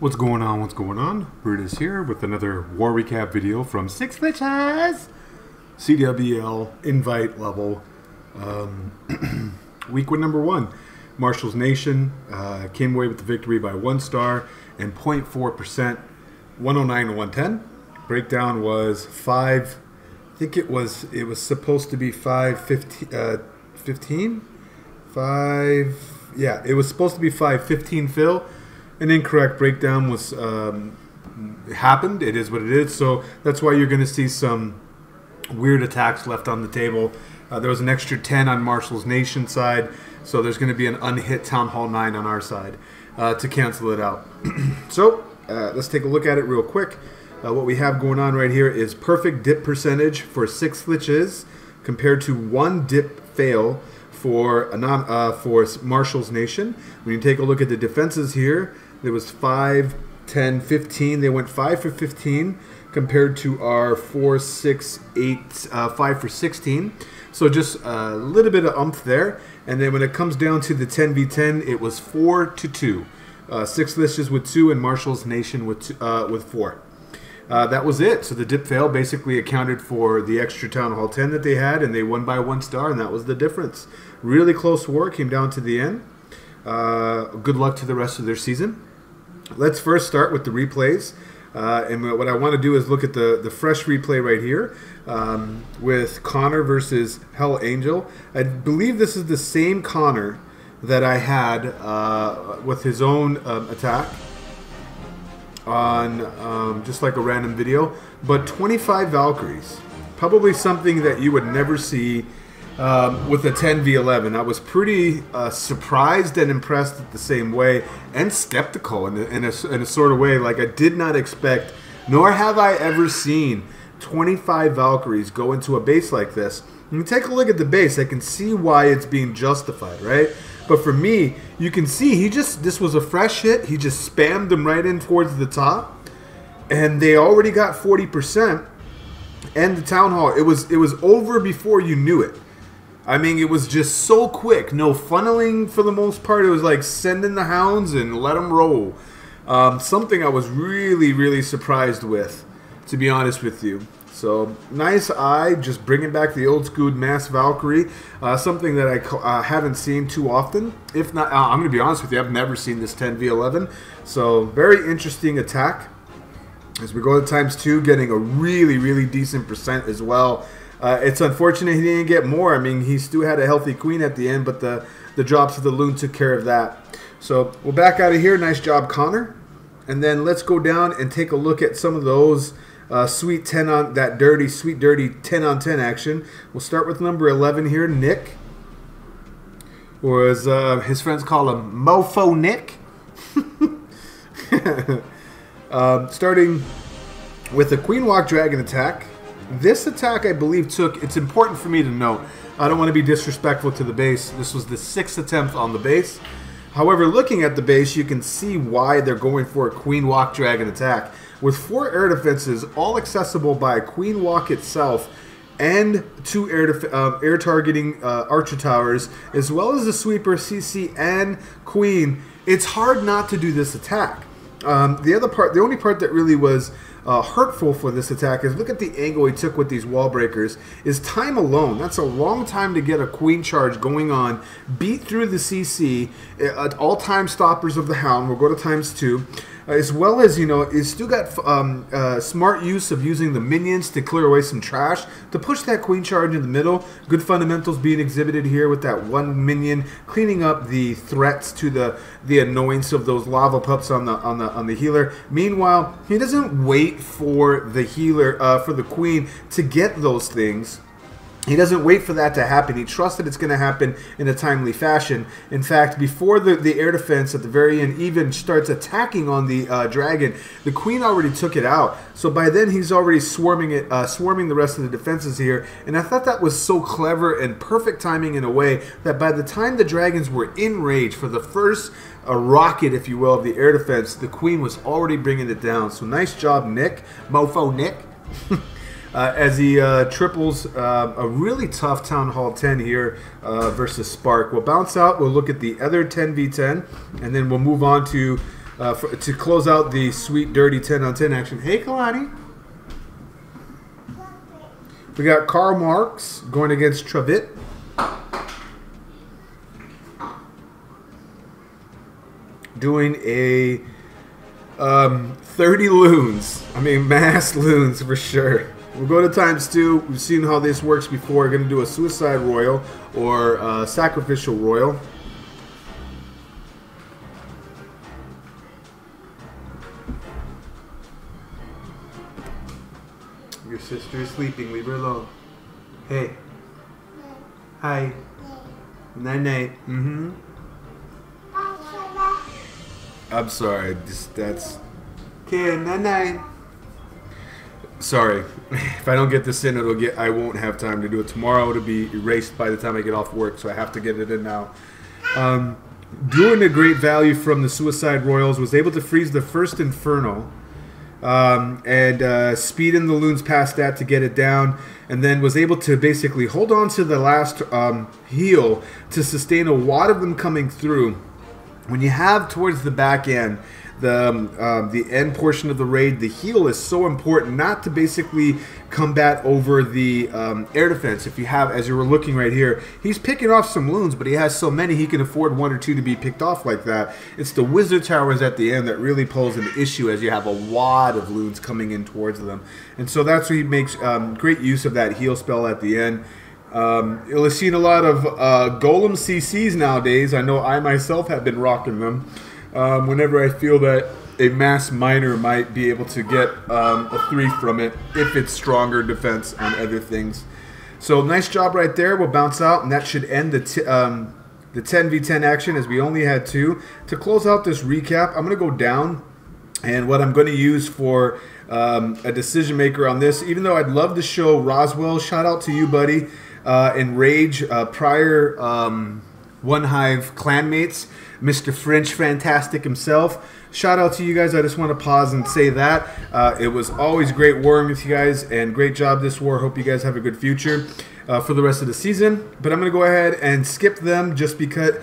What's going on? What's going on? Brutus here with another war recap video from Schlitzes CWL invite level. Week number 1. Marshals Nation came away with the victory by 1 star and 0.4%, 109 to 110. Breakdown was 5. I think it was supposed to be 515. 5. Yeah, it was supposed to be 515 fill. An incorrect breakdown was happened. It is what it is. So that's why you're going to see some weird attacks left on the table. There was an extra 10 on Marshals Nation side, so there's going to be an unhit Town Hall 9 on our side to cancel it out. So let's take a look at it real quick. What we have going on right here is perfect dip percentage for 6 Schlitzes compared to 1 dip fail for Marshals Nation. When you take a look at the defenses here, there was 5, 10, 15. They went 5 for 15 compared to our 4, 6, 8, 5 for 16. So just a little bit of umph there. And then when it comes down to the 10v10, it was 4 to 2. 6 Schlitzes with 2 and Marshals Nation with 4. That was it. So the dip fail basically accounted for the extra Town Hall 10 that they had, and they won by 1 star, and that was the difference. Really close war, came down to the end. Good luck to the rest of their season. Let's first start with the replays. And what I want to do is look at the fresh replay right here with Connor versus Hell Angel. I believe this is the same Connor that I had with his own attack on just like a random video, but 25 Valkyries, probably something that you would never see with a 10v11. I was pretty surprised and impressed at the same way, and skeptical in a sort of way. Like, I did not expect, nor have I ever seen 25 Valkyries go into a base like this. When you take a look at the base, I can see why it's being justified, right? But for me, you can see this was a fresh hit. He just spammed them right in towards the top, and they already got 40%. And the Town Hall, it was over before you knew it. I mean, it was just so quick. No funneling for the most part. It was like sending the hounds and let them roll. Something I was really, really surprised with, to be honest with you. So, nice eye, just bringing back the old school mass Valkyrie. Something that I haven't seen too often. If not, I'm going to be honest with you, I've never seen this 10v11. So, very interesting attack. As we go to ×2, getting a really, really decent percent as well. It's unfortunate he didn't get more. I mean, he still had a healthy queen at the end, but the drops of the loon took care of that. So, we'll back out of here. Nice job, Connor. And then let's go down and take a look at some of those sweet 10 on that sweet dirty 10 on 10 action. We'll start with number 11 here, Nick, or as his friends call him, Mofo Nick. Starting with the Queen Walk Dragon attack. This attack, I believe, it's important for me to note, I don't want to be disrespectful to the base. This was the 6th attempt on the base. However, looking at the base, you can see why they're going for a Queen Walk Dragon attack. With 4 air defenses, all accessible by Queen Walk itself, and 2 air targeting archer towers, as well as the sweeper, CC, and Queen, it's hard not to do this attack. The only part that really was hurtful for this attack is look at the angle he took with these wall breakers. Is time alone. That's a long time to get a queen charge going on, beat through the CC, all time stoppers of the Hound. We'll go to ×2. As well as, you know, it's still got smart use of using the minions to clear away some trash to push that queen charge in the middle. Good fundamentals being exhibited here with that 1 minion cleaning up the threats to the annoyance of those lava pups on the healer. Meanwhile, he doesn't wait for the healer for the queen to get those things. He doesn't wait for that to happen. He trusts that it's going to happen in a timely fashion. In fact, before the air defense at the very end even starts attacking on the dragon, the queen already took it out. So by then he's already swarming the rest of the defenses here. And I thought that was so clever and perfect timing in a way that by the time the dragons were in rage for the first rocket, if you will, of the air defense, the queen was already bringing it down. So nice job, Nick. Mofo Nick. As he triples a really tough Town Hall 10 here versus Spark. We'll bounce out, we'll look at the other 10v10, and then we'll move on to to close out the sweet, dirty 10-on-10 action. Hey, Kalani. We got Karl Marx going against Travit. Doing a 30 loons. I mean, mass loons for sure. We'll go to ×2. We've seen how this works before. We're going to do a Suicide Royal or Sacrificial Royal. Your sister is sleeping. Leave her alone. Hey. Hi. Night-night. Mm-hmm. I'm sorry. That's... Okay, night-night. Sorry. If I don't get this in, I won't have time to do it tomorrow. It'll be erased by the time I get off work, so I have to get it in now. Doing a great value from the Suicide Royals. Was able to freeze the first Inferno. And speed in the loons past that to get it down, and then was able to basically hold on to the last heal to sustain a lot of them coming through. When you have towards the back end the end portion of the raid, the heal is so important, not to basically combat over the air defense. If you have, as you were looking right here, he's picking off some loons, but he has so many he can afford 1 or 2 to be picked off like that. It's the wizard towers at the end that really pose an issue, as you have a lot of loons coming in towards them. And so that's where he makes great use of that heal spell at the end. You'll have seen a lot of golem CCs nowadays. I know I myself have been rocking them. Whenever I feel that a mass miner might be able to get a 3 from it, if it's stronger defense on other things. So nice job right there. We'll bounce out, and that should end the 10v10 action, as we only had 2. To close out this recap, I'm going to go down, and what I'm going to use for a decision maker on this, even though I'd love to show Roswell, shout out to you, buddy, and Rage, prior One Hive clanmates, Mr. French Fantastic himself. Shout out to you guys. I just want to pause and say that. It was always great warring with you guys, and great job this war. Hope you guys have a good future for the rest of the season. But I'm going to go ahead and skip them just because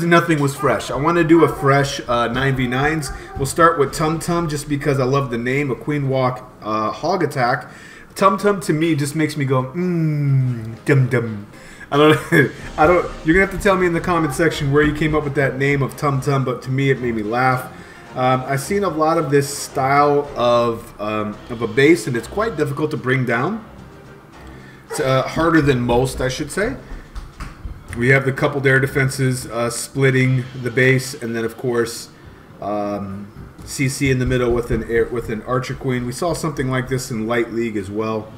nothing was fresh. I want to do a fresh 9v9s. We'll start with Tum Tum just because I love the name, a Queen Walk hog attack. Tum Tum to me just makes me go, dum dum. I don't. You're gonna have to tell me in the comment section where you came up with that name of Tum Tum, but to me it made me laugh. I've seen a lot of this style of a base, and it's quite difficult to bring down. It's harder than most, I should say. We have the coupled air defenses splitting the base, and then of course CC in the middle with an Archer Queen. We saw something like this in Light League as well.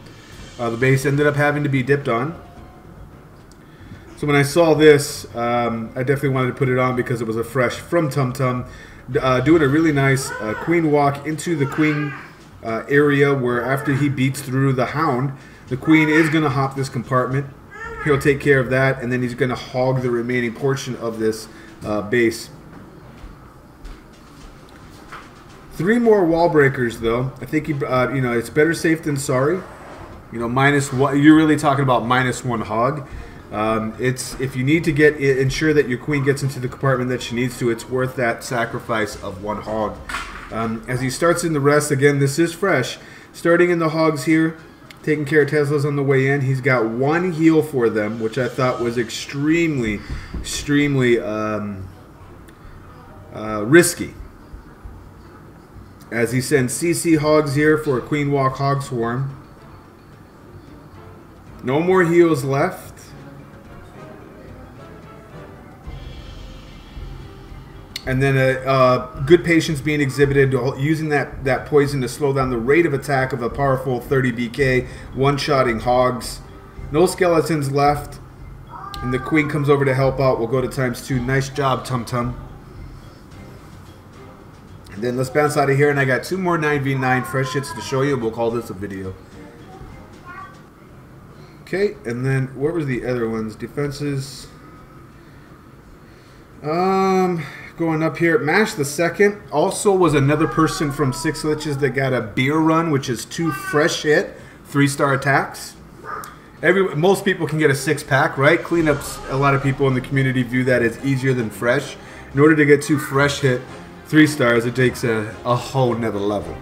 The base ended up having to be dipped on. So when I saw this, I definitely wanted to put it on because it was a fresh from Tum Tum. Doing a really nice Queen Walk into the Queen area, where after he beats through the Hound, the Queen is going to hop this compartment. He'll take care of that, and then he's going to hog the remaining portion of this base. 3 more wall breakers, though. I think it's better safe than sorry. -1. You're really talking about -1 hog. If you need to ensure that your queen gets into the compartment that she needs to, it's worth that sacrifice of 1 hog. As he starts in the rest, again, this is fresh. Starting in the hogs here, taking care of Teslas on the way in. He's got 1 heal for them, which I thought was extremely risky. As he sends CC hogs here for a Queen Walk hog swarm. No more heals left. And then good patience being exhibited, using that poison to slow down the rate of attack of a powerful 30 BK, one-shotting hogs. No skeletons left. And the queen comes over to help out. We'll go to ×2. Nice job, Tum Tum. And then let's bounce out of here. And I got 2 more 9v9 fresh hits to show you. We'll call this a video. Okay, and then what were the other ones? Defenses. Going up here, Mash the Second also was another person from 6 Schlitzes that got a beer run, which is 2 fresh hit, 3-star attacks. Most people can get a 6-pack, right? Cleanups, a lot of people in the community view that as easier than fresh. In order to get 2 fresh hit 3 stars, it takes a whole nother level.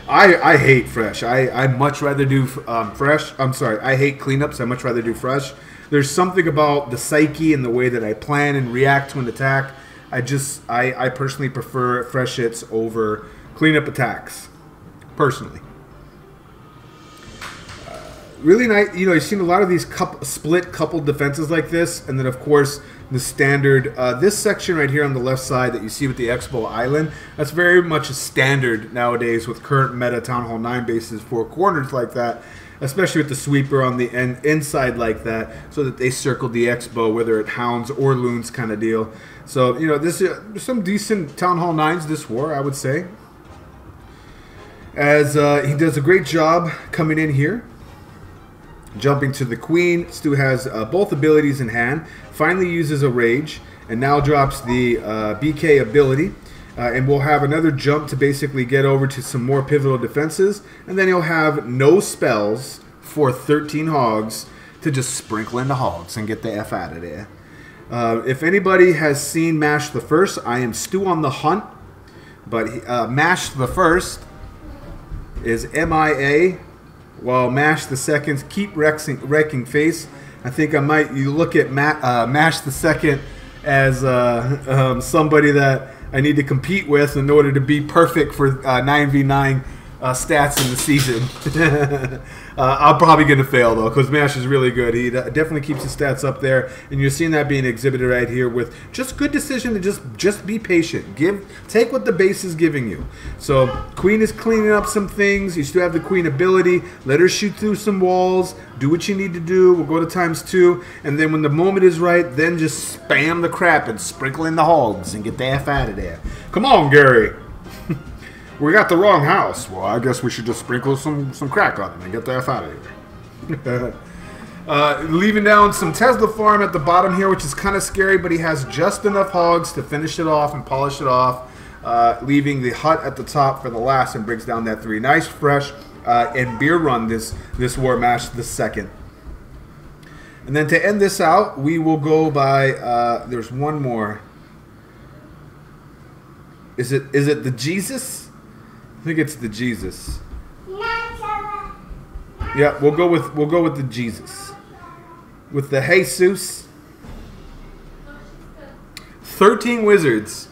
I hate fresh. I much rather do fresh. I'm sorry, I hate cleanups. I much rather do fresh. There's something about the psyche and the way that I plan and react to an attack. I personally prefer fresh hits over cleanup attacks, personally. Really nice, you know, you've seen a lot of these split coupled defenses like this, and then of course the standard, this section right here on the left side that you see with the Expo Island, that's very much a standard nowadays with current meta Town Hall 9 bases, 4 corners like that, especially with the sweeper on the inside like that, so that they circle the Expo, whether it hounds or loons kind of deal. So, you know, this is some decent Town Hall 9s this war, I would say. As he does a great job coming in here. Jumping to the Queen. Stu has both abilities in hand. Finally uses a Rage. And now drops the BK ability. And we'll have another jump to basically get over to some more pivotal defenses. And then he'll have no spells for 13 hogs to just sprinkle in the hogs and get the F out of there. If anybody has seen Mash the First, I am Stu on the hunt. But Mash the First is MIA. While Mash the Second keep wrecking face. I think I might look at Mash the Second as somebody that I need to compete with in order to be perfect for 9v9 stats in the season. I'm probably going to fail though, because Mash is really good. He definitely keeps his stats up there, and you're seeing that being exhibited right here with just good decision to just be patient. Take what the base is giving you. So Queen is cleaning up some things. You still have the Queen ability. Let her shoot through some walls. Do what you need to do. We'll go to ×2, and then when the moment is right, then just spam the crap and sprinkle in the hogs and get the F out of there. Come on, Gary. We got the wrong house. Well, I guess we should just sprinkle some crack on it and get the F out of here. Leaving down some Tesla farm at the bottom here, which is kind of scary, but he has just enough hogs to finish it off and polish it off, leaving the hut at the top for the last and brings down that 3. Nice, fresh, and beer run this war Mash the Second. And then to end this out, we will go by, there's one more. Is it the Jesus? I think it's the Jesus. Yeah, we'll go with the Jesus. With the Jesus. 13 wizards.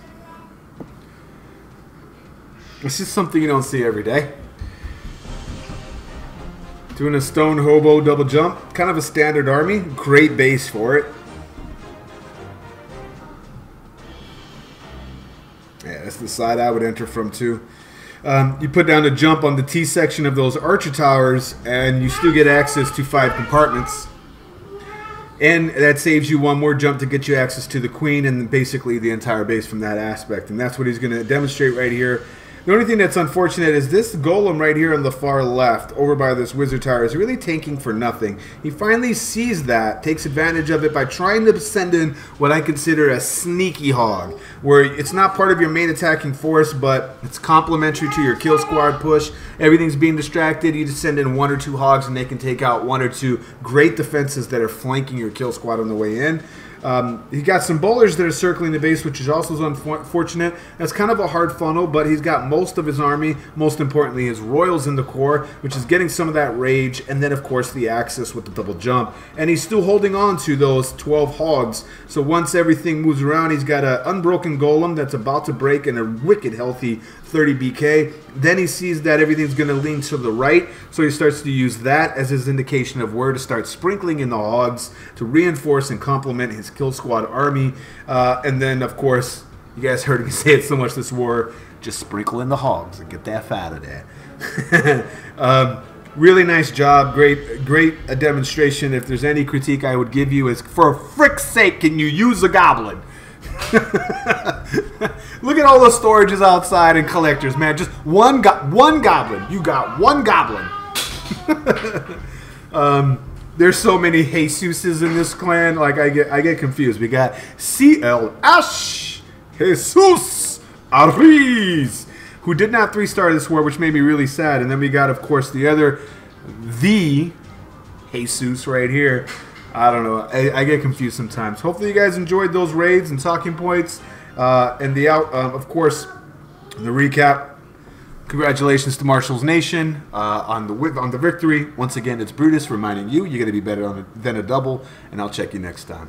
This is something you don't see every day. Doing a stone hobo double jump. Kind of a standard army. Great base for it. Yeah, that's the side I would enter from too. You put down a jump on the T section of those archer towers, and you still get access to 5 compartments. And that saves you 1 more jump to get you access to the Queen and basically the entire base from that aspect. And that's what he's going to demonstrate right here. The only thing that's unfortunate is this golem right here on the far left, over by this wizard tower, is really tanking for nothing. He finally sees that, takes advantage of it by trying to send in what I consider a sneaky hog, where it's not part of your main attacking force, but it's complementary to your kill squad push. Everything's being distracted. You just send in 1 or 2 hogs, and they can take out 1 or 2 great defenses that are flanking your kill squad on the way in. He got some bowlers that are circling the base, which is also unfortunate. That's kind of a hard funnel, but he's got most of his army, most importantly his royals in the core, which is getting some of that rage, and then of course the access with the double jump. And he's still holding on to those 12 hogs, so once everything moves around, he's got an unbroken golem that's about to break and a wicked healthy 30 BK. Then he sees that everything's going to lean to the right, so he starts to use that as his indication of where to start sprinkling in the hogs to reinforce and complement his kill squad army. And then, of course, you guys heard me say it so much this war, just sprinkle in the hogs and get the F out of there. Really nice job. Great demonstration. If there's any critique I would give you is, for frick's sake, can you use a goblin? Look at all the storages outside and collectors, man. Just one goblin. You got 1 goblin. There's so many Jesuses in this clan. Like I get confused. We got CLH Jesus Armies, who did not 3-star this war, which made me really sad. And then we got, of course, the Jesus right here. I don't know. I get confused sometimes. Hopefully you guys enjoyed those raids and talking points. And the of course, the recap. Congratulations to Marshals Nation on the victory. Once again, it's Brutus reminding you, you're going to be better than a double, and I'll check you next time.